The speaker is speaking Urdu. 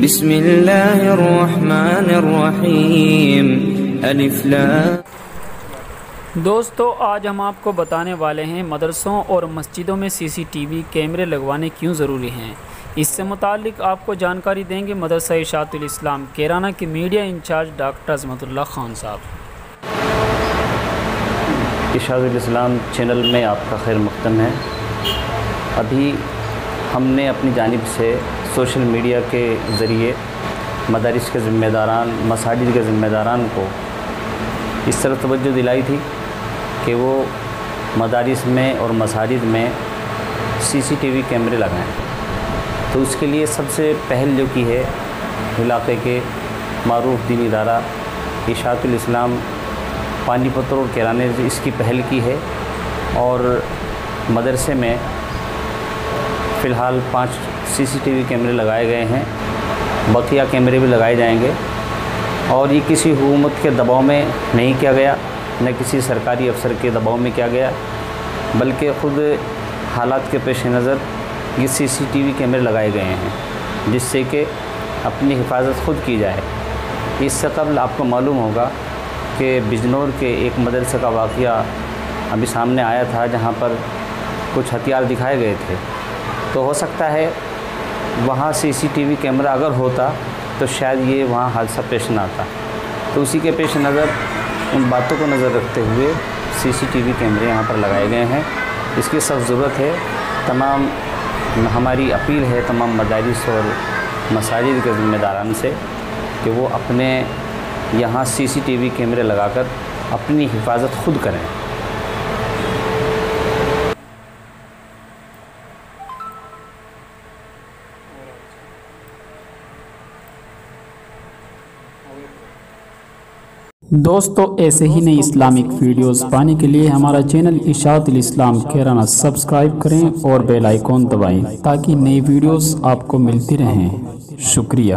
بسم اللہ الرحمن الرحیم الف لام۔ دوستو آج ہم آپ کو بتانے والے ہیں مدرسوں اور مسجدوں میں سی سی ٹی وی کیمرے لگوانے کیوں ضروری ہیں۔ اس سے متعلق آپ کو جانکاری دیں گے مدرسہ اشاعت الاسلام کیرانہ کے میڈیا انچارج ڈاکٹر عظمت اللہ خان صاحب۔ اشاعت الاسلام چینل میں آپ کا خیر مقدم ہے۔ ابھی ہم نے اپنی جانب سے سوشل میڈیا کے ذریعے مدارس کے ذمہ داران، مساجد کے ذمہ داران کو اس طرح توجہ دلائی تھی کہ وہ مدارس میں اور مساجد میں سی سی ٹی وی کیمرے لگائیں۔ تو اس کے لیے سب سے پہل جو کی ہے علاقے کے معروف دینی ادارہ اشاعت الاسلام پانی پتر اور کیرانے سے اس کی پہل کی ہے، اور مدرسے میں فی الحال 5 سی سی ٹی وی کیمرے لگائے گئے ہیں، بقیہ کیمرے بھی لگائے جائیں گے۔ اور یہ کسی حکومت کے دباؤ میں نہیں کیا گیا، نہ کسی سرکاری افسر کے دباؤ میں کیا گیا، بلکہ خود حالات کے پیش نظر یہ سی سی ٹی وی کیمرے لگائے گئے ہیں، جس سے کہ اپنی حفاظت خود کی جائے۔ اس سے قبل آپ کو معلوم ہوگا کہ بجنور کے ایک مدرسے کا واقعہ ابھی سامنے آیا تھا، جہاں پر کچھ ہتھیار دکھائے گئے تھے۔ تو ہو سکتا ہے وہاں سی سی ٹی وی کیمرہ اگر ہوتا تو شاید یہ وہاں حادثہ پیش نہ آتا۔ تو اسی کے پیش نظر ان باتوں کو نظر رکھتے ہوئے سی سی ٹی وی کیمرے یہاں پر لگائے گئے ہیں۔ اس کی سخت ضرورت ہے۔ تمام ہماری اپیل ہے تمام مدارس اور مساجد کے ذمہ داران سے کہ وہ اپنے یہاں سی سی ٹی وی کیمرے لگا کر اپنی حفاظت خود کریں۔ دوستو ایسے ہی نئی اسلامک ویڈیوز پانے کے لیے ہمارا چینل اشاعت الاسلام کیرانہ سبسکرائب کریں اور بیل آئیکن دبائیں تاکہ نئی ویڈیوز آپ کو ملتی رہیں۔ شکریہ۔